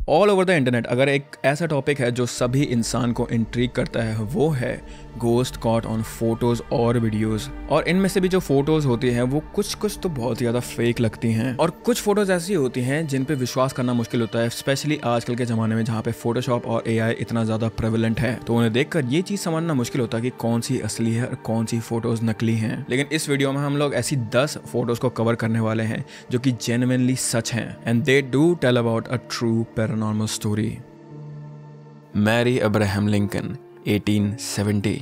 All over the internet अगर एक ऐसा टॉपिक है जो सभी इंसान को इंट्रीग करता है वो है घोस्ट कॉट ऑन फोटोज और वीडियोस। और इनमें से भी जो फोटोज होती हैं वो कुछ तो बहुत ज़्यादा फेक लगती हैं और कुछ फोटोज ऐसी होती हैं जिन पे विश्वास करना मुश्किल होता है, स्पेशली आजकल के ज़माने में जहाँ पे फोटोशॉप और AI इतना ज़्यादा प्रेवलेंट है। तो उन्हें देखकर ये चीज़ समझना मुश्किल होता है कि कौन सी असली है और कौन सी फोटोज नकली हैं। लेकिन इस वीडियो में हम लोग ऐसी 10 फोटोज को कवर करने वाले हैं जो कि जेन्युइनली सच हैं and they do tell about a true paranormal story. Mary Abraham Lincoln 1870।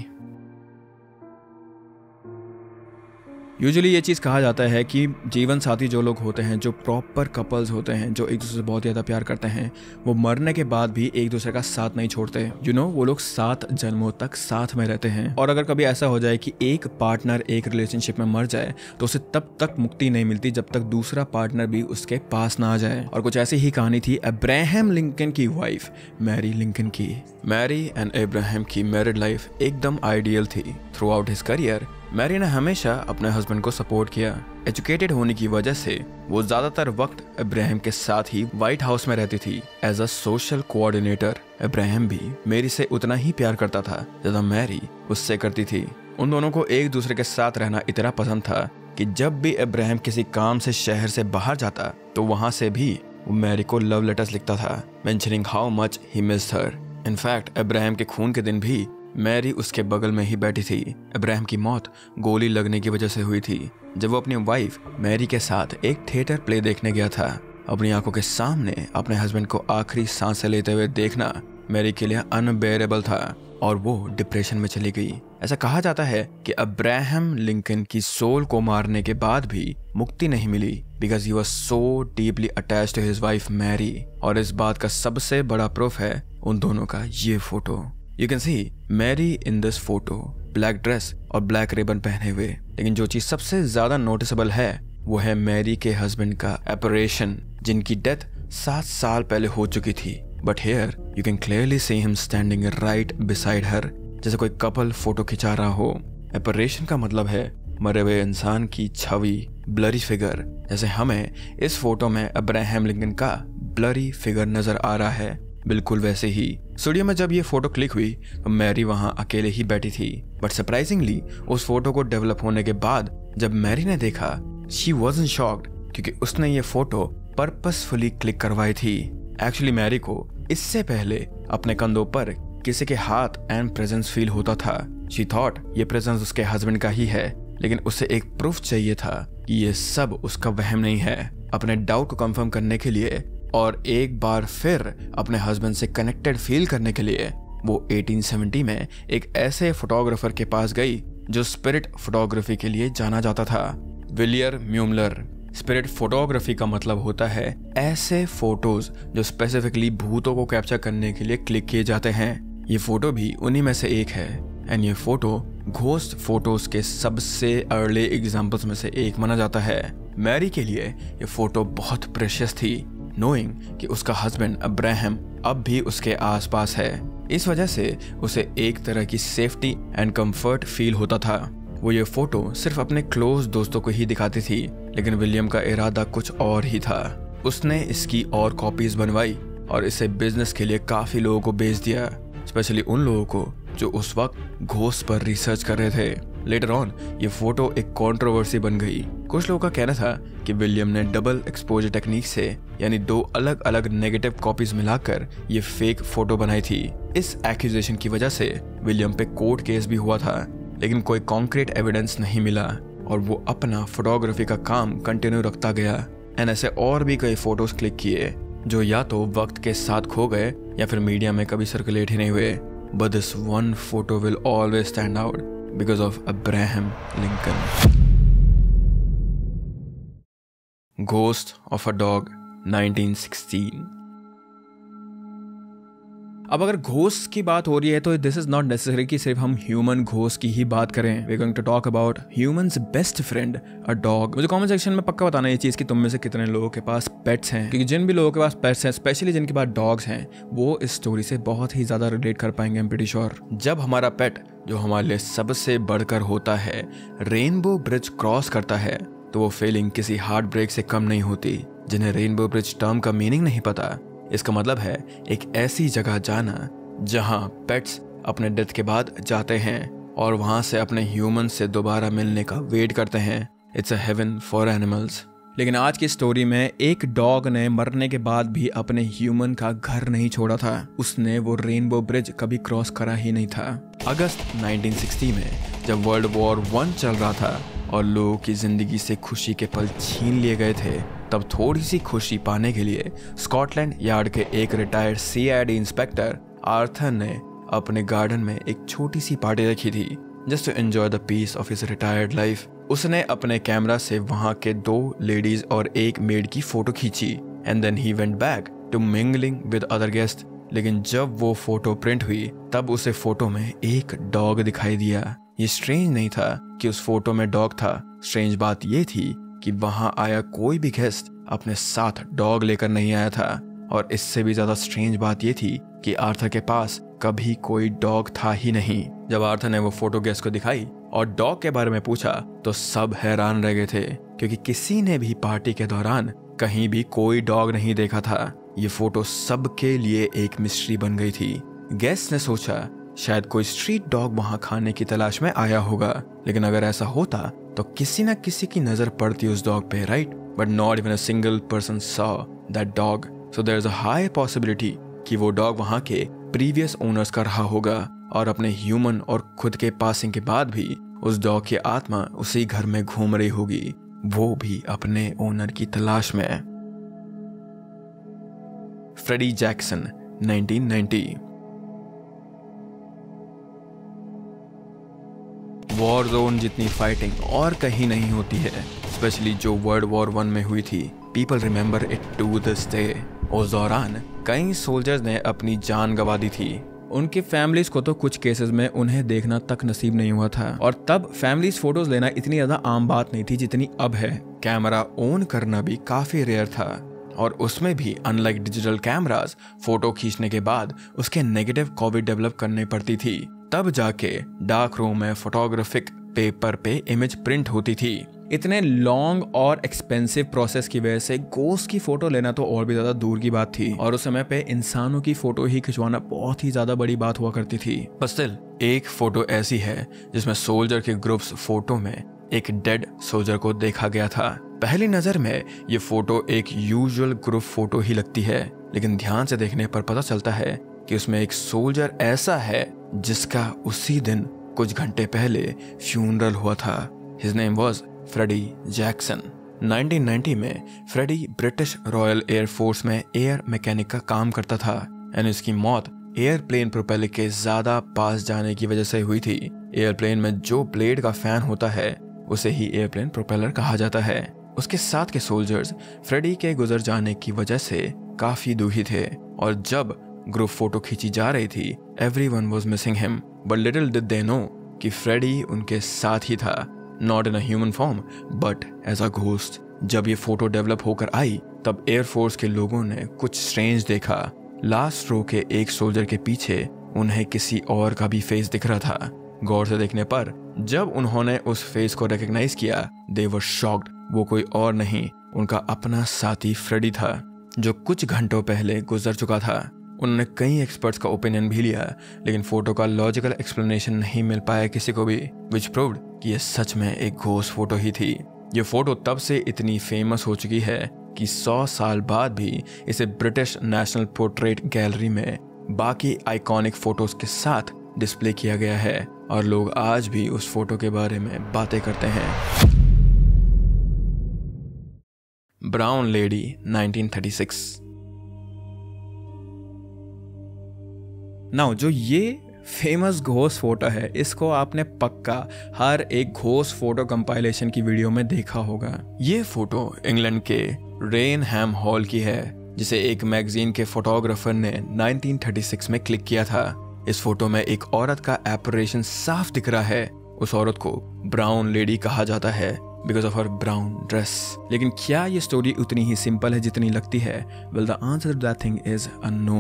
Usually ये चीज़ कहा जाता है कि जीवन साथी जो लोग होते हैं, जो प्रॉपर कपल्स होते हैं, जो एक दूसरे से बहुत ज़्यादा प्यार करते हैं, वो मरने के बाद भी एक दूसरे का साथ नहीं छोड़ते। वो लोग 7 जन्मों तक साथ में रहते हैं। और अगर कभी ऐसा हो जाए कि एक पार्टनर एक रिलेशनशिप में मर जाए तो उसे तब तक मुक्ति नहीं मिलती जब तक दूसरा पार्टनर भी उसके पास ना आ जाए। और कुछ ऐसी ही कहानी थी अब्राहम लिंकन की वाइफ मैरी लिंकन की। मैरी एंड अब्राहम की मैरिड लाइफ एकदम आइडियल थी। Throughout his career Mary ने हमेशा अपने हस्बैंड को सपोर्ट किया। एजुकेटेड होने की वजह से वो ज्यादातर वक्त अब्राहम के साथ ही व्हाइट हाउस में रहती थी as a social coordinator. Abraham भी मैरी से उतना ही प्यार करता था जितना मैरी उससे करती थी। उन दोनों को एक दूसरे के साथ रहना इतना पसंद था कि जब भी अब्राहम किसी काम से शहर से बाहर जाता तो वहां से भी वो मैरी को लव लेटर्स लिखता था, mentioning how much he missed her. In fact Abraham के खून के दिन भी मैरी उसके बगल में ही बैठी थी। अब्राहम की मौत गोली लगने की वजह से हुई थी जब वो अपनी वाइफ मैरी के साथ एक थिएटर प्ले देखने गया था। अपनी आंखों के सामने अपने हस्बैंड को आखिरी सांसें लेते हुए देखना मैरी के लिए अनबेरेबल था और वो डिप्रेशन में चली गई। ऐसा कहा जाता है कि अब्राहम लिंकन की सोल को मारने के बाद भी मुक्ति नहीं मिली because he was so deeply attached to his wife Mary. और इस बात का सबसे बड़ा प्रूफ है उन दोनों का ये photo. You can see Mary in this photo, black dress और ब्लैक रिबन पहने हुए। लेकिन जो चीज सबसे ज्यादा नोटिसेबल है वो है मैरी के हस्बैंड का apparition, जिनकी डेथ 7 साल पहले हो चुकी थी। But here you can clearly see him standing right beside her, जैसे कोई कपल फोटो खिंचा रहा हो। apparition का मतलब है मरे हुए इंसान की छवि, ब्लरी फिगर। जैसे हमें इस फोटो में अब्राहम लिंकन का ब्लरी फिगर नजर आ रहा है, बिल्कुल वैसे ही। स्टूडियो में जब ये फोटो क्लिक हुई तो मैरी वहां अकेले ही बैठी थी। बट सरप्राइजिंगली उस फोटो को डेवलप होने के बाद जब मैरी ने देखा शी वाज़न्ट शॉक्ड, क्योंकि उसने ये फोटो पर्पसफुली क्लिक करवाई थी। एक्चुअली मैरी को इससे पहले अपने कंधों पर किसी के हाथ एंड प्रेजेंस फील होता था। शी थॉट ये प्रेजेंस उसके हस्बैंड का ही है, लेकिन उसे एक प्रूफ चाहिए था कि ये सब उसका वहम नहीं है। अपने डाउट को कंफर्म करने के लिए और एक बार फिर अपने हस्बैंड से कनेक्टेड फील करने के लिए वो 1870 में एक ऐसे फोटोग्राफर के पास गई जो स्पिरिट फोटोग्राफी के लिए जाना जाता था, विलियम म्यूमलर। स्पिरिट फोटोग्राफी का मतलब होता है ऐसे फोटोज जो स्पेसिफिकली भूतों को कैप्चर करने के लिए क्लिक किए जाते हैं। ये फोटो भी उन्हीं में से एक है एंड ये फोटो घोस्ट फोटोज के सबसे अर्ली एग्जाम्पल्स में से एक माना जाता है। मैरी के लिए ये फोटो बहुत प्रेशियस थी, नोइंग कि उसका हस्बैंड अब्राहम अब भी उसके आसपास है। इस वजह से उसे एक तरह की सेफ्टी एंड कंफर्ट फील होता था। वो ये फोटो सिर्फ अपने क्लोज दोस्तों को ही दिखाती थी, लेकिन विलियम का इरादा कुछ और ही था। उसने इसकी और कॉपीज बनवाई और इसे बिजनेस के लिए काफी लोगों को बेच दिया, स्पेशली उन लोगों को जो उस वक्त घोस्ट पर रिसर्च कर रहे थे। लेटर ऑन ये फोटो एक कंट्रोवर्सी बन गई। कुछ लोगों का कहना था कि विलियम ने डबल एक्सपोजर टेक्निक से यानी 2 अलग अलग नेगेटिव कॉपीज मिलाकर ये फेक फोटो बनाई थी। इस एक्यूजेशन की वजह से विलियम पे कोर्ट केस भी हुआ था, लेकिन कोई कॉन्क्रीट एविडेंस नहीं मिला और वो अपना फोटोग्राफी का काम कंटिन्यू रखता गया। एंड ऐसे और भी कई फोटोज क्लिक किए जो या तो वक्त के साथ खो गए या फिर मीडिया में कभी सर्कुलेट ही नहीं हुए। But this one photo will always stand out because of Abraham Lincoln. Ghost of a Dog 1916। अब अगर घोस्ट की बात हो रही है तो दिस इज नॉट नेसेसरी कि सिर्फ हम ह्यूमन घोस्ट की ही बात करें। We are going to talk about human's best friend a dog. मुझे कमेंट सेक्शन में पक्का बताना ये चीज कि तुम में से कितने लोगों के पास पेट्स हैं, क्योंकि जिन भी लोगों के पास पेट्स हैं, स्पेशली जिनके पास डॉग्स हैं, वो इस स्टोरी से बहुत ही ज्यादा रिलेट कर पाएंगे। I am pretty sure. जब हमारा पेट, जो हमारे लिए सबसे बढ़कर होता है, रेनबो ब्रिज क्रॉस करता है तो वो फीलिंग किसी हार्ट ब्रेक से कम नहीं होती। जिन्हें रेनबो ब्रिज टर्म का मीनिंग नहीं पता, इसका मतलब है एक ऐसी जगह जाना जहां पेट्स अपने डेथ के बाद जाते हैं और वहां से अपने ह्यूमन से दोबारा मिलने का वेट करते हैं। It's a heaven for animals. लेकिन आज की स्टोरी में एक डॉग ने मरने के बाद भी अपने ह्यूमन का घर नहीं छोड़ा था। उसने वो रेनबो ब्रिज कभी क्रॉस करा ही नहीं था। अगस्त 1960 में जब वर्ल्ड वॉर 1 चल रहा था और लोगों की जिंदगी से खुशी के पल छीन लिए गए थे, तब थोड़ी सी खुशी पाने के लिए स्कॉटलैंड यार्ड के एक रिटायर्ड CID इंस्पेक्टर आर्थर ने अपने गार्डन में एक छोटी सी पार्टी रखी थी, just to enjoy the peace of his retired life. उसने अपने कैमरा से वहां के 2 लेडीज और एक मेड की फोटो खींची and then he went back to mingling with other guest. लेकिन जब वो फोटो प्रिंट हुई तब उसे फोटो में एक डॉग दिखाई दिया। ये स्ट्रेंज नहीं था कि उस फोटो में डॉग था, स्ट्रेंज बात ये थी कि वहां आया कोई भी गेस्ट अपने साथ डॉग लेकर नहीं आया था। और इससे भी ज्यादा स्ट्रेंज बात ये थी कि आर्थर के पास कभी कोई डॉग था ही नहीं। जब आर्थर ने वो फोटो गेस्ट को दिखाई और डॉग के बारे में पूछा तो सब हैरान रह गए थे, क्योंकि किसी ने भी पार्टी के दौरान कहीं भी कोई डॉग नहीं देखा था। ये फोटो सबके लिए एक मिस्ट्री बन गई थी। गेस्ट ने सोचा शायद कोई स्ट्रीट डॉग वहां खाने की तलाश में आया होगा, लेकिन अगर ऐसा होता तो किसी न किसी की नजर पड़ती उस डॉग पे, right? But not even a single person saw that dog, so there is a high possibility कि वो डॉग वहां के प्रीवियस ओनर्स का रहा होगा और अपने ह्यूमन और खुद के पासिंग के बाद भी उस डॉग की आत्मा उसी घर में घूम रही होगी, वो भी अपने ओनर की तलाश में। Freddy Jackson 1990। वॉर जोन जितनी फाइटिंग और कहीं नहीं होती है, स्पेशली जो वर्ल्ड वॉर 1 में हुई थी। People remember it to this day. उस दौरान कई सोल्जर्स ने अपनी जान गंवा दी थी। उनकी फैमिलीज को तो कुछ केसेस में उन्हें देखना तक नसीब नहीं हुआ था, और तब फैमिलीज फोटोज लेना इतनी ज्यादा आम बात नहीं थी जितनी अब है। कैमरा ओन करना भी काफी रेयर था, और उसमें भी अनलाइक डिजिटल कैमरास फोटो खींचने के बाद उसके नेगेटिव कॉपी डेवलप करनी पड़ती थी। तब जाके डार्क रूम में फोटोग्राफिक पेपर पे इमेज प्रिंट होती थी। इतने लॉन्ग और एक्सपेंसिव प्रोसेस की वजह से गोस्ट की फोटो लेना तो और भी ज्यादा दूर की बात थी, और उस समय पे इंसानों की फोटो ही खिंचवाना बहुत ही ज्यादा बड़ी बात हुआ करती थी। पर स्टिल एक फोटो ऐसी है जिसमें सोल्जर के ग्रुप्स फोटो में एक डेड सोल्जर को देखा गया था। पहली नजर में ये फोटो एक यूजुअल ग्रुप फोटो ही लगती है, लेकिन ध्यान से देखने पर पता चलता है कि उसमें एक सोल्जर ऐसा है जिसका उसी दिन कुछ घंटे पहले फ्यूनरल हुआ था। His name was Freddie Jackson. 1990 में Freddie British Royal Air Force में एयर मैकेनिक का काम करता था, एंड इसकी मौत एयरप्लेन प्रोपेलर के ज्यादा पास जाने की वजह से हुई थी। एयरप्लेन में जो ब्लेड का फैन होता है उसे ही एयरप्लेन प्रोपेलर कहा जाता है। उसके साथ के सोल्जर्स फ्रेडी के गुजर जाने की वजह से काफी दुखी थे, और जब ग्रुप फोटो खींची जा रही थी everyone was missing him, but little did they know कि फ्रेडी उनके साथ ही था, not in a human form but as a ghost. जब ये फोटो डेवलप होकर आई तब एयरफोर्स के लोगों ने कुछ स्ट्रेंज देखा। लास्ट रो के एक सोल्जर के पीछे उन्हें किसी और का भी फेस दिख रहा था। गौर से देखने पर जब उन्होंने उस फेस को रिकॉग्नाइज किया, दे वर शॉक्ड। वो कोई और नहीं, उनका अपना साथी फ्रेडी था, जो कुछ घंटों पहले गुजर चुका था। उन्होंने कई एक्सपर्ट्स का ओपिनियन भी लिया, लेकिन फोटो का लॉजिकल एक्सप्लेनेशन नहीं मिल पाया किसी को भी, विच प्रूव्ड कि ये सच में एक घोस्ट फोटो ही थी। ये फोटो तब से इतनी फेमस हो चुकी है कि 100 साल बाद भी इसे ब्रिटिश नेशनल पोर्ट्रेट गैलरी में बाकी आइकॉनिक फोटोज के साथ डिस्प्ले किया गया है, और लोग आज भी उस फोटो के बारे में बातें करते हैं। Brown lady 1936। नाउ जो ये फेमस घोस्ट फोटो है, इसको आपने पक्का हर एक घोस्ट फोटो कंपाइलेशन की वीडियो में देखा होगा। ये फोटो इंग्लैंड के रेनहैम हॉल की है, जिसे एक मैगजीन के फोटोग्राफर ने 1936 में क्लिक किया था। इस फोटो में एक औरत का एपरेशन साफ दिख रहा है। उस औरत को ब्राउन लेडी कहा जाता है because of her brown dress. लेकिन क्या ये स्टोरी उतनी ही सिंपल है जितनी लगती है? Well the answer to that thing is a no.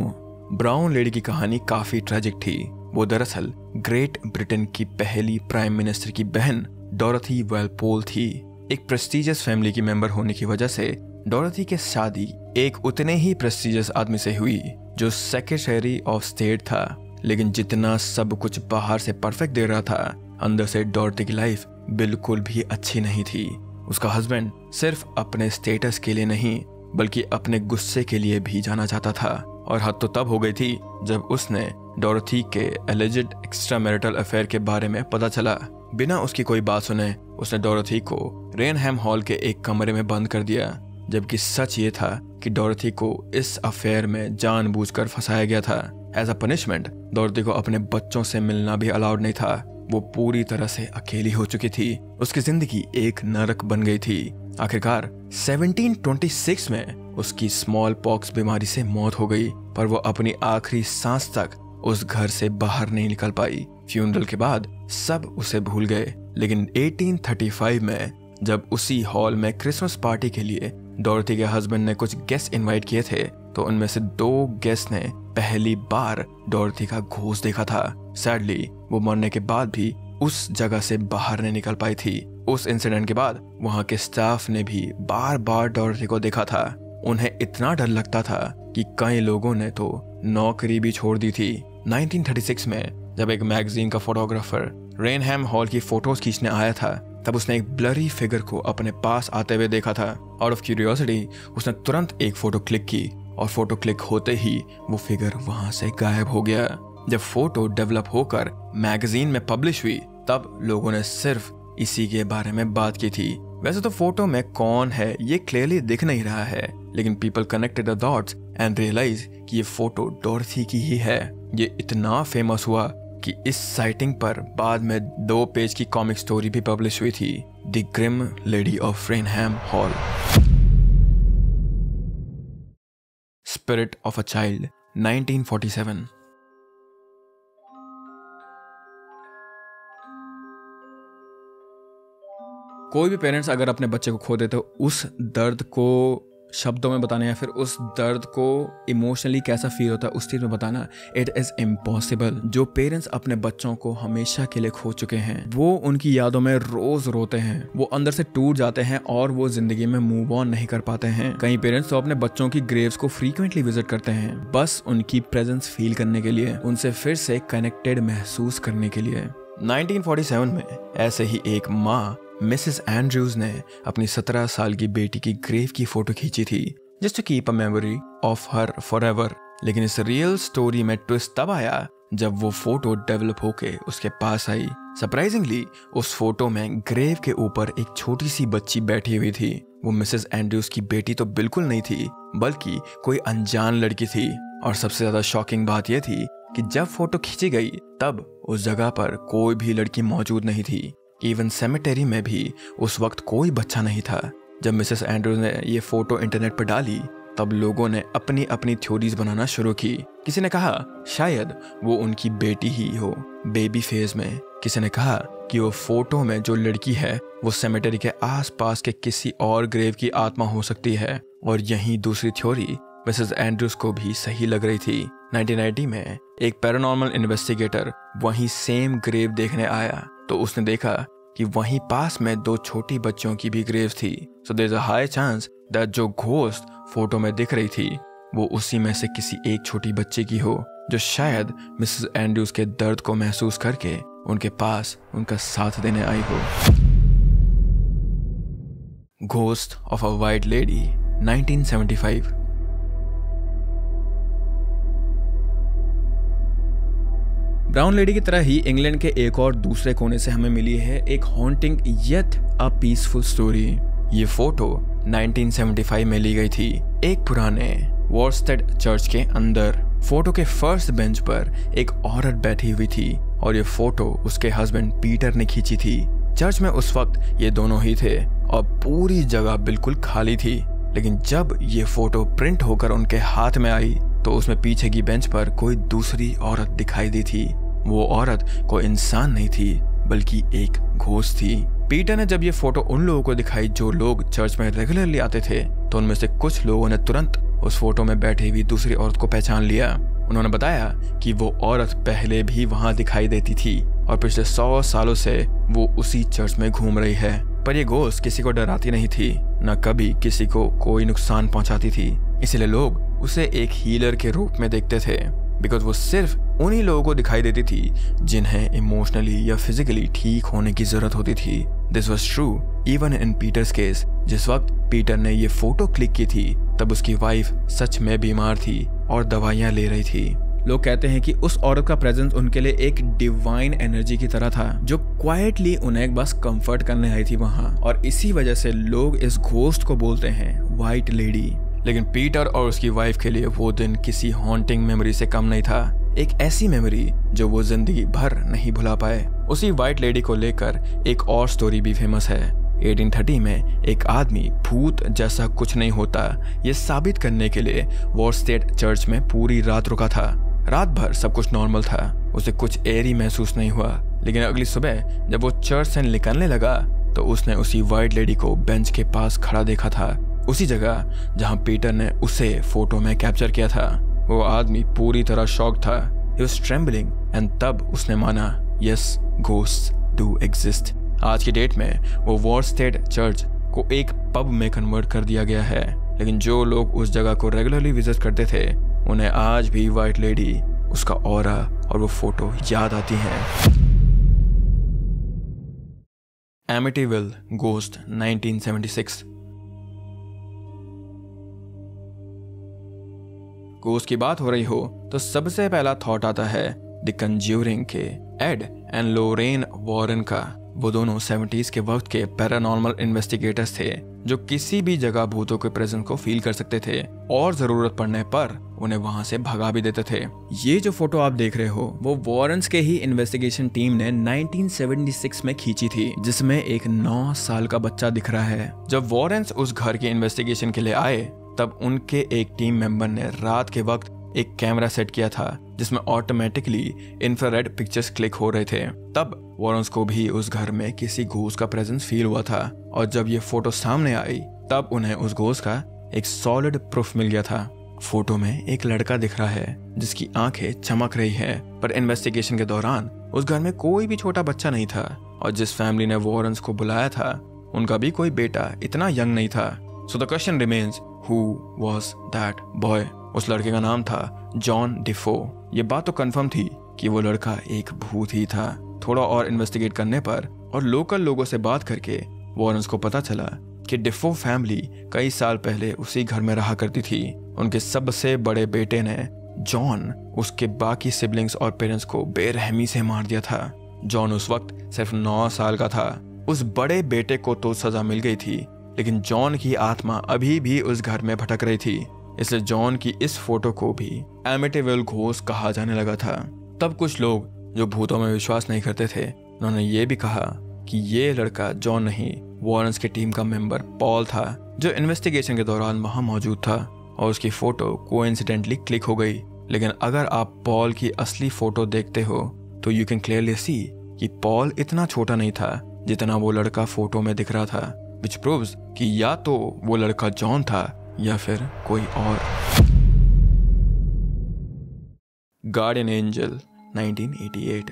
Brown Lady की कहानी काफी ट्रेजिक थी। वो दरअसल ग्रेट ब्रिटेन की पहली प्राइम मिनिस्टर की बहन डोरथी वेलपोल थी। एक प्रेस्टिजियस फैमिली की मेंबर होने की वजह से डोरथी की शादी एक उतने ही प्रेस्टिजियस आदमी से हुई जो सेक्रेटरी ऑफ स्टेट था। लेकिन जितना सब कुछ बाहर से परफेक्ट दे रहा था, अंदर से डोरथी की लाइफ बिल्कुल भी अच्छी नहीं थी। उसका हस्बैंड सिर्फ अपने स्टेटस के लिए नहीं बल्कि अपने गुस्से के लिए भी जाना जाता था। और हद तो तब हो गई थी जब उसने डोरथी के एलिजिड एक्स्ट्रा मैरिटल अफेयर के बारे में पता चला। बिना उसकी कोई बात सुने उसने डोरथी को रेनहैम हॉल के एक कमरे में बंद कर दिया, जबकि सच ये था कि डोरथी को इस अफेयर में जानबूझकर फंसाया गया था। एज अ पनिशमेंट डोरथी को अपने बच्चों से मिलना भी अलाउड नहीं था। वो पूरी तरह से अकेली हो चुकी थी। उसकी जिंदगी एक नरक बन गई थी। आखिरकार 1726 में उसकी स्मॉल पॉक्स बीमारी से मौत हो गई, पर वो अपनी आखिरी सांस तक उस घर से बाहर नहीं निकल पाई। फ्यूनरल के बाद सब उसे भूल गए, लेकिन 1835 में जब उसी हॉल में क्रिसमस पार्टी के लिए डोरथी के हस्बैंड ने कुछ गेस्ट इनवाइट किए थे, तो उनमें से 2 गेस्ट ने पहली बार डोरथी का घोस्ट देखा था। सैडली वो मरने के बाद भी उस जगह से बाहर नहीं निकल पाई थी। उस इंसिडेंट के बाद वहां के स्टाफ ने भी बार बार डोरथी को देखा था। उन्हें इतना डर लगता था कि कई लोगों ने तो नौकरी भी छोड़ दी थी। 1936 में जब एक मैगजीन का फोटोग्राफर रेनहैम हॉल की फोटोज खींचने आया था, तब उसने एक ब्लरी फिगर को अपने पास आते हुए देखा था। आउट ऑफ क्यूरियोसिटी उसने तुरंत एक फोटो क्लिक की और फोटो क्लिक होते ही वो फिगर वहां से गायब हो गया। जब फोटो डेवलप होकर मैगजीन में पब्लिश हुई, तब लोगों ने सिर्फ इसी के बारे में बात की थी। वैसे तो फोटो में कौन है ये क्लियरली दिख नहीं रहा है, लेकिन people connected the dots and realize कि ये फोटो डोरथी की ही है। ये इतना फेमस हुआ कि इस साइटिंग पर बाद में 2 पेज की कॉमिक स्टोरी भी पब्लिश हुई थी, the Grim Lady of Raynham Hall. Spirit of a child 1947। कोई भी पेरेंट्स अगर अपने बच्चे को खो दे तो उस दर्द को शब्दों में बताना या फिर उस दर्द को इमोशनली कैसा फील होता है उस चीज़ में बताना, इट इज़ इम्पॉसिबल। जो पेरेंट्स अपने बच्चों को हमेशा के लिए खो चुके हैं, वो उनकी यादों में रोज रोते हैं, वो अंदर से टूट जाते हैं और वो जिंदगी में मूव ऑन नहीं कर पाते हैं। कई पेरेंट्स तो अपने बच्चों की ग्रेव्स को फ्रीक्वेंटली विजिट करते हैं, बस उनकी प्रेजेंस फील करने के लिए, उनसे फिर से कनेक्टेड महसूस करने के लिए। 1947 में ऐसे ही एक माँ मिसेस एंड्रयूज ने अपनी 17 साल की बेटी की ग्रेव की फोटो खींची थी, just to keep a memory of her forever. लेकिन इस रियल स्टोरी में ट्विस्ट तब आया जब वो फोटो डेवलप होके उसके पास आई। सरप्राइजिंगली उस फोटो में ग्रेव के ऊपर एक छोटी सी बच्ची बैठी हुई थी। वो मिसेस एंड्रयूज की बेटी तो बिल्कुल नहीं थी, बल्कि कोई अनजान लड़की थी। और सबसे ज्यादा शॉकिंग बात यह थी कि जब फोटो खींची गई तब उस जगह पर कोई भी लड़की मौजूद नहीं थी। इवन सेमेटेरी में भी उस वक्त कोई बच्चा नहीं था। जब मिसेस एंड्रयूज ने ये फोटो इंटरनेट पर डाली, तब लोगों ने अपनी अपनी थ्योरीज बनाना शुरू की। किसी ने कहा शायद वो उनकी बेटी ही हो बेबी फेज में। किसी ने कहा कि वो फोटो में जो लड़की है वो सेमेटेरी के आसपास के किसी और ग्रेव की आत्मा हो सकती है। और यही दूसरी थ्योरी मिसेस एंड्रयूज को भी सही लग रही थी। 1990 में एक पैरानॉर्मल इन्वेस्टिगेटर वहीं सेम ग्रेव देखने आया, तो उसने देखा कि वहीं पास में 2 छोटी बच्चों की भी ग्रेव थी। So there is a high chance that जो घोस्ट फोटो में दिख रही थी वो उसी में से किसी एक छोटी बच्चे की हो, जो शायद मिसेस एंड्रयूज के दर्द को महसूस करके उनके पास उनका साथ देने आई हो। Ghost of a white lady 1975। Brown Lady की तरह ही इंग्लैंड के एक और दूसरे कोने से हमें मिली है एक haunting yet a peaceful story. ये फोटो 1975 में ली गई थी एक पुराने वॉर्स्टेड चर्च के अंदर। फोटो के फर्स्ट बेंच पर एक औरत बैठी हुई थी और ये फोटो उसके हस्बैंड पीटर ने खींची थी। चर्च में उस वक्त ये दोनों ही थे और पूरी जगह बिल्कुल खाली थी। लेकिन जब ये फोटो प्रिंट होकर उनके हाथ में आई तो उसमें पीछे की बेंच पर कोई दूसरी औरत दिखाई दी थी। वो औरत कोई इंसान नहीं थी बल्कि एक घोस्ट थी। पीटर ने जब ये फोटो उन लोगों को दिखाई जो लोग चर्च में रेगुलरली आते थे, तो उनमें से कुछ लोगों ने तुरंत उस फोटो में बैठी हुई दूसरी औरत को पहचान लिया। उन्होंने बताया कि वो औरत पहले भी वहां दिखाई देती थी और पिछले 100 सालों से वो उसी चर्च में घूम रही है। पर ये घोस्ट किसी को डराती नहीं थी, न कभी किसी को कोई नुकसान पहुंचाती थी। इसलिए लोग उसे एक हीलर के रूप में देखते थे, बिकॉज वो सिर्फ उन्हीं लोगों को दिखाई देती थी जिन्हें इमोशनली या फिजिकली ठीक होने की जरूरत होती थी। This was true even in Peter's case. जिस वक्त पीटर ने ये फोटो क्लिक की थी तब उसकी वाइफ सच में बीमार थी और दवाइयां ले रही थी। लोग कहते हैं कि उस औरत का प्रेजेंस उनके लिए एक डिवाइन एनर्जी की तरह था, जो क्वाइटली उन्हें बस कंफर्ट करने आई थी वहां, और इसी वजह से लोग इस घोस्ट को बोलते हैं व्हाइट लेडी। लेकिन पीटर और उसकी वाइफ के लिए वो दिन किसी हॉन्टिंग मेमोरी से कम नहीं था, एक ऐसी मेमोरी जो वो जिंदगी भर नहीं भुला पाए। उसी व्हाइट लेडी को लेकर एक और स्टोरी भी फेमस है। 1830 में एक आदमी भूत जैसा कुछ नहीं होता ये साबित करने के लिए वॉरस्टेड चर्च में पूरी रात रुका था। रात भर सब कुछ नॉर्मल था, उसे कुछ एरी महसूस नहीं हुआ। लेकिन अगली सुबह जब वो चर्च से निकलने लगा तो उसने उसी व्हाइट लेडी को बेंच के पास खड़ा देखा था, उसी जगह जहां पीटर ने उसे फोटो में कैप्चर किया था। वो आदमी पूरी तरह शॉक था, he was trembling, and तब उसने माना yes, ghosts do exist। आज की डेट में वो वॉरस्टेड चर्च को एक पब में कन्वर्ट कर दिया गया है, लेकिन जो लोग उस जगह को रेगुलरली विजिट करते थे उन्हें आज भी व्हाइट लेडी, उसका ऑरा और वो फोटो याद आती हैं। Amityville ghost 1976। घोस्ट की बात हो रही हो तो सबसे पहला थॉट आता है द कंज्यूरिंग के एड एंड लोरेन वॉरेन का। वो दोनों 70s के वक्त के पैरानॉर्मल इन्वेस्टिगेटर्स थे जो किसी भी जगह भूतों के प्रेजेंस को फील कर सकते थे और जरूरत पड़ने पर उन्हें वहां से भगा भी देते थे। ये जो फोटो आप देख रहे हो वो वॉरेन्स के ही इन्वेस्टिगेशन टीम ने 1976 में खींची थी, जिसमें एक 9 साल का बच्चा दिख रहा है। जब वॉरेन्स उस घर के इन्वेस्टिगेशन के लिए आए तब उनके एक टीम मेंबर ने रात के वक्त एक कैमरा सेट किया था जिसमें ऑटोमेटिकली इंफ्रारेड पिक्चर्स क्लिक हो रहे थे। तब वॉरेन्स को भी उस घर में किसी घोस्ट का प्रेजेंस फील हुआ था, और जब ये फोटो सामने आई तब उन्हें उस घोस्ट का एक सॉलिड प्रूफ मिल गया था। फोटो में एक लड़का दिख रहा है जिसकी आंखें चमक रही है, पर इन्वेस्टिगेशन के दौरान उस घर में कोई भी छोटा बच्चा नहीं था, और जिस फैमिली ने वॉरेन्स को बुलाया था उनका भी कोई बेटा इतना यंग नहीं था। सो the question remains, who was that boy? उस लड़के का नाम था जॉन डिफो। ये बात तो कंफर्म थी कि वो लड़का एक भूत ही था। थोड़ा और इन्वेस्टिगेट करने पर और लोकल लोगों से बात करके वॉरेन्स को पता चला कि डिफो फैमिली कई साल पहले उसी घर में रहा करती थी। उनके सबसे बड़े बेटे ने जॉन उसके बाकी सिबलिंग्स और पेरेंट्स को बेरहमी से मार दिया था। जॉन उस वक्त सिर्फ 9 साल का था। उस बड़े बेटे को तो सजा मिल गई थी, लेकिन जॉन की आत्मा अभी भी उस घर में भटक रही थी, इसलिए जॉन की इस फोटो को भी एमिटीविल घोस्ट कहा जाने लगा था। तब कुछ लोग जो भूतों में विश्वास नहीं करते थे उन्होंने ये भी कहा कि ये लड़का जॉन नहीं, वॉरेन्स की टीम का मेंबर पॉल था जो इन्वेस्टिगेशन के दौरान वहां मौजूद था, और उसकी फोटो कोइंसिडेंटली क्लिक हो गई। लेकिन अगर आप पॉल की असली फोटो देखते हो तो यू कैन क्लियरली सी कि पॉल इतना छोटा नहीं था जितना वो लड़का फोटो में दिख रहा था, विच प्रूव्स कि या तो वो लड़का जॉन था या फिर कोई और। Guardian angel 1988।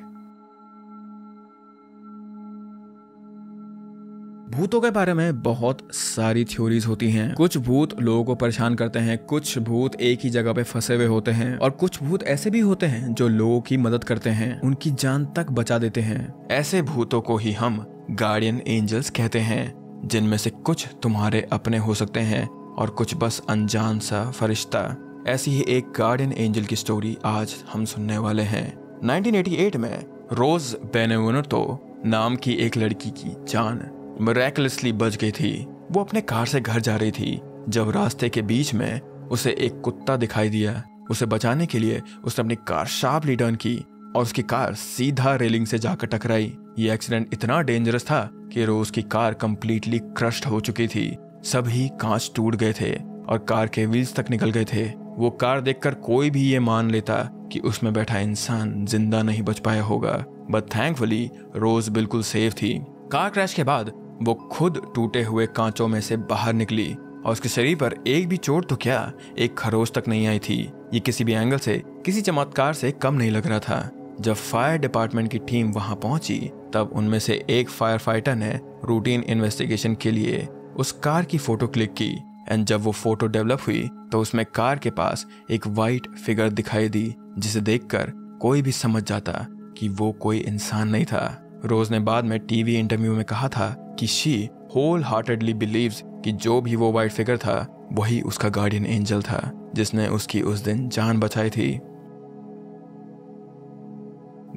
भूतों के बारे में बहुत सारी थ्योरीज होती हैं। कुछ भूत लोगों को परेशान करते हैं, कुछ भूत एक ही जगह पे फंसे हुए होते हैं, और कुछ भूत ऐसे भी होते हैं जो लोगों की मदद करते हैं, उनकी जान तक बचा देते हैं। ऐसे भूतों को ही हम गार्डियन एंजल्स कहते हैं, जिनमें से कुछ तुम्हारे अपने हो सकते हैं और कुछ बस अनजान सा फरिश्ता। ऐसी ही एक गार्डियन एंजल की स्टोरी आज हम सुनने वाले हैं। 1988 में रोज बेनेवेनुतो नाम की एक लड़की की जान मिरेकलसली बच गई थी। वो अपने कार से घर जा रही थी जब रास्ते के बीच में उसे एक कुत्ता दिखाई दिया। उसे बचाने के लिए उसने अपनी कार शार्पली टर्न की और उसकी कार सीधा रेलिंग से जाकर टकराई। ये एक्सीडेंट इतना डेंजरस था कि रोज की कार कंप्लीटली क्रश्ड हो चुकी थी। सभी कांच टूट गए थे और कार के व्हील्स तक निकल गए थे। वो कार देखकर कोई भी ये मान लेता कि उसमें बैठा इंसान जिंदा नहीं बच पाया होगा, बट थैंकफुली रोज बिल्कुल सेफ थी। कार क्रैश के बाद वो खुद टूटे हुए कांचों में से बाहर निकली और उसके शरीर पर एक भी चोट तो क्या, एक खरोच तक नहीं आई थी। ये किसी भी एंगल से किसी चमत्कार से कम नहीं लग रहा था। जब फायर डिपार्टमेंट की टीम वहां पहुंची तब उनमें से एक फायर फाइटर ने रूटीन इन्वेस्टिगेशन के लिए उस कार की फोटो क्लिक की एंड जब वो फोटो डेवलप हुई तो उसमें कार के पास एक वाइट फिगर दिखाई दी, जिसे देखकर कोई भी समझ जाता कि वो कोई इंसान नहीं था। रोज ने बाद में टीवी इंटरव्यू में कहा था कि शी होल हार्टेडली बिलीव्स कि जो भी वो वाइट फिगर था वही उसका गार्डियन एंजल था जिसने उसकी उस दिन जान बचाई थी।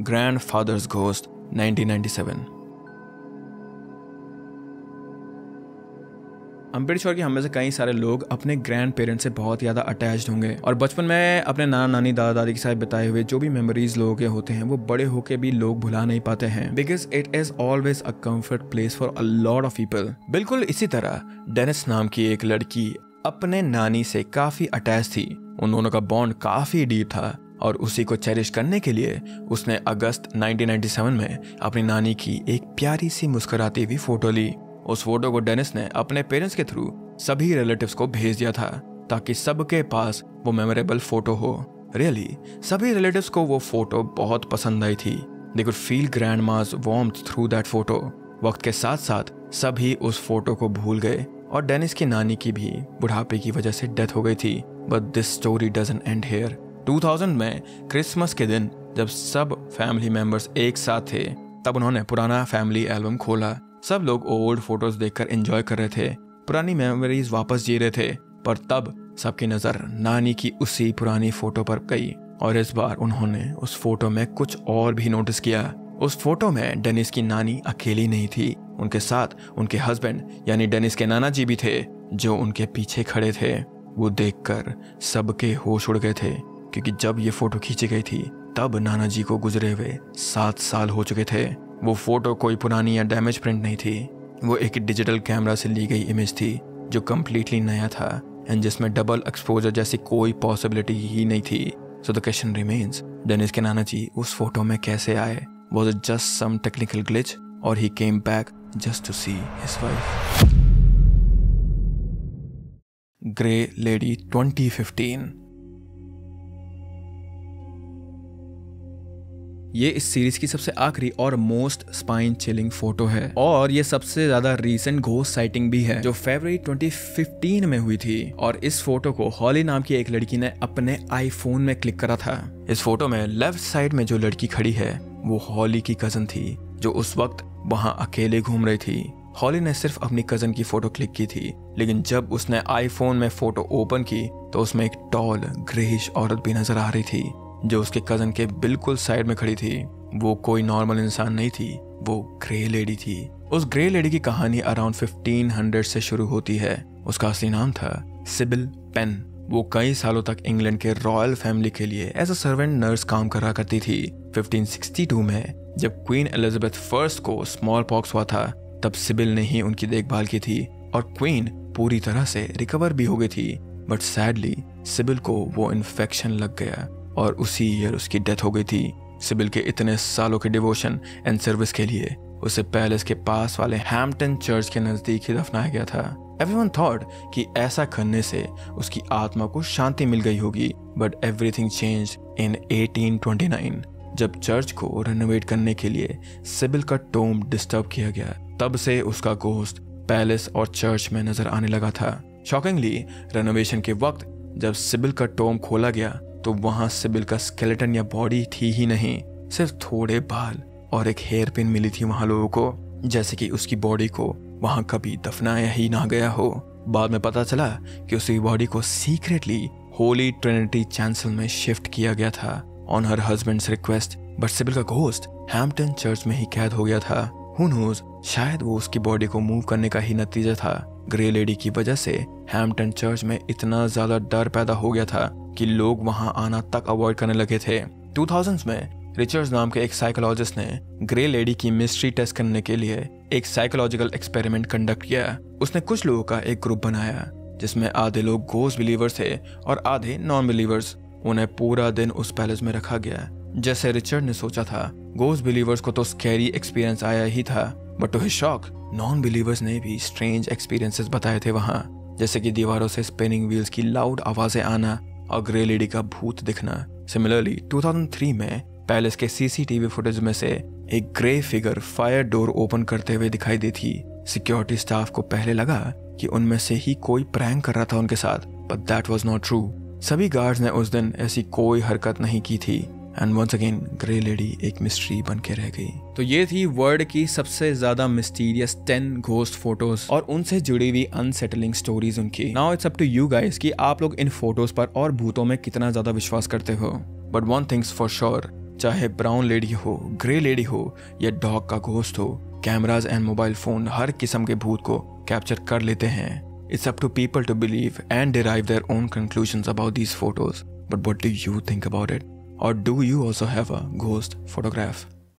Grandfathers ghost 1997। I'm pretty sure कि हम में से कई सारे लोग अपने ग्रैंड पेरेंट्स से बहुत ज़्यादा अटैच्ड होंगे और बचपन में अपने नाना नानी दादा दादी के साथ बिताए हुए जो भी मेमोरीज लोगों के होते हैं वो बड़े होके भी लोग भुला नहीं पाते हैं, because it is always a comfort place for a lot of people. बिल्कुल इसी तरह डेनिस नाम की एक लड़की अपने नानी से काफी अटैच थी। उन दोनों का बॉन्ड काफी डीप था और उसी को चेरिश करने के लिए उसने अगस्त 1997 में अपनी नानी की एक प्यारी सी मुस्कुराती हुई फोटो ली। उस फोटो को डेनिस ने अपने पेरेंट्स के थ्रू सभी रिलेटिव्स को भेज दिया था ताकि सबके पास वो मेमोरेबल फोटो हो। रियली सभी रिलेटिव्स को वो फोटो बहुत पसंद आई थी। They could feel grandma's warmth through that photo. वक्त के साथ साथ सभी उस फोटो को भूल गए और डेनिस की नानी की भी बुढ़ापे की वजह से डेथ हो गई थी। But this story doesn't and here. 2000 में क्रिसमस के दिन जब सब फैमिली मेंबर्स एक साथ थे तब उन्होंने पुराना फैमिली एल्बम खोला। सब लोग ओल्ड फोटोज देखकर एंजॉय कर रहे थे, पुरानी मेमोरीज वापस जी रहे थे। पर तब सबकी नजर नानी की उसी पुरानी फोटो पर गई और इस बार उन्होंने उस फोटो में कुछ और भी नोटिस किया। उस फोटो में डेनिस की नानी अकेली नहीं थी, उनके साथ उनके हस्बैंड यानी डेनिस के नाना जी भी थे जो उनके पीछे खड़े थे। वो देखकर सबके होश उड़ गए थे क्योंकि जब ये फोटो खींची गई थी तब नाना जी को गुजरे हुए 7 साल हो चुके थे। वो फोटो कोई पुरानी या डैमेज प्रिंट नहीं थी, वो एक डिजिटल कैमरा से ली गई इमेज थी जो कम्प्लीटली नया था एंड जिसमें डबल एक्सपोजर जैसी कोई पॉसिबिलिटी ही नहीं थी। So the question remains, Dennis के नाना जी उस फोटो में कैसे आए? Was it just some technical glitch or he came back just to see his wife? Grey Lady 2015। ये इस सीरीज की सबसे आखिरी और मोस्ट स्पाइन चिलिंग फोटो है और ये सबसे ज्यादा रीसेंट घोस्ट साइटिंग भी है जो फरवरी 2015 में हुई थी। और इस फोटो को हॉली नाम की एक लड़की ने अपने आईफोन में क्लिक करा था। इस फोटो में लेफ्ट साइड में जो लड़की खड़ी है वो हॉली की कजन थी जो उस वक्त वहां अकेले घूम रही थी। हॉली ने सिर्फ अपनी कजन की फोटो क्लिक की थी, लेकिन जब उसने आईफोन में फोटो ओपन की तो उसमें एक टॉल ग्रेइश औरत भी नजर आ रही थी जो उसके कजन के बिल्कुल साइड में खड़ी थी। वो कोई नॉर्मल इंसान नहीं थी, वो ग्रे लेडी थी। उस ग्रे लेडी की कहानी अराउंड 1500 से शुरू होती है। उसका असली नाम था सिबिल पेन। वो कई सालों तक इंग्लैंड के रॉयल फैमिली के लिए एज अ सर्वेंट नर्स काम करा करती थी। 1562 में जब क्वीन एलिजाबेथ फर्स्ट को स्मॉल पॉक्स हुआ था तब सिबिल ने ही उनकी देखभाल की थी और क्वीन पूरी तरह से रिकवर भी हो गई थी। बट सैडली सिबिल को वो इन्फेक्शन लग गया और उसी ईयर उसकी डेथ हो गई थी। सिबिल के इतने सालों के डिवोशन एंड सर्विस के लिए उसे पैलेस के पास वाले हैम्पटन चर्च के नजदीक ही दफनाया गया था। एवरीवन थॉट कि ऐसा करने से उसकी आत्मा को शांति मिल गई होगी, बट एवरीथिंग चेंज्ड इन 1829 जब चर्च को रेनोवेट करने के लिए सिबिल का टोम डिस्टर्ब किया गया। तब से उसका गोश्त पैलेस और चर्च में नजर आने लगा था। शॉकिंगली रेनोवेशन के वक्त जब सिबिल का टोम खोला गया तो वहां सिबिल का स्केलेटन या बॉडी थी ही नहीं, सिर्फ थोड़े बाल और एक हेयर पिन मिली थी वहां लोगों को, जैसे कि उसकी बॉडी को वहां कभी दफनाया ही ना गया हो। बाद में पता चला कि उसकी बॉडी को सीक्रेटली होली ट्रिनिटी चैंसल में शिफ्ट किया गया था on her husband's request. But CIBIL का घोस्ट हैम्पटन चर्च में ही कैद हो गया था। हु नोज, शायद वो उसकी बॉडी को मूव करने का ही नतीजा था। ग्रे लेडी की वजह से हैम्पटन चर्च में इतना ज्यादा डर पैदा हो गया था कि लोग वहां आना तक अवॉइड करने लगे थे। 2000s में रिचर्ड्स नाम के एक साइकोलॉजिस्ट ने ग्रे लेडी की मिस्ट्री टेस्ट करने के लिए एक साइकोलॉजिकल एक्सपेरिमेंट कंडक्ट किया। उसने कुछ लोगों का एक ग्रुप बनाया जिसमें आधे लोग गोस्ट बिलीवर्स थे और आधे नॉन बिलीवर्स। उन्हें पूरा दिन उस पैलेस में रखा गया। जैसे रिचर्ड ने सोचा था, गोस्ट बिलीवर्स को तो स्कैरी एक्सपीरियंस आया ही था, but to his shock non believers ने भी स्ट्रेंज एक्सपीरियंसेस बताए थे वहां, जैसे कि दीवारों से स्पिनिंग व्हील्स की लाउड आवाजें आना और ग्रे लेडी का भूत दिखना। सिमिलरली 2003 में पैलेस के सीसीटीवी फुटेज में से एक grey figure fire door open करते हुए दिखाई दी थी सिक्योरिटी स्टाफ को पहले लगा कि उनमें से ही कोई प्रैंक कर रहा था उनके साथ, but that was not true. सभी गार्ड्स ने उस दिन ऐसी कोई हरकत नहीं की थी and once again Grey Lady एक मिस्ट्री बन के रह गई। तो ये थी वर्ल्ड की सबसे ज्यादा मिस्टीरियस 10 घोस्ट फोटोज और उनसे जुड़ी हुई अनसेटलिंग स्टोरीज उनकी। Now it's up to you guys कि आप लोग इन फोटोज पर और भूतों में कितना ज्यादा विश्वास करते हो। But one things for sure, चाहे ब्राउन लेडी हो, ग्रे लेडी हो या डॉग का घोस्ट हो, कैमराज एंड मोबाइल फोन हर किस्म के भूत को कैप्चर कर लेते हैं। It's up to people to believe and derive their own conclusions about these photos. But what do you think about it? Or do you also have a ghost photograph?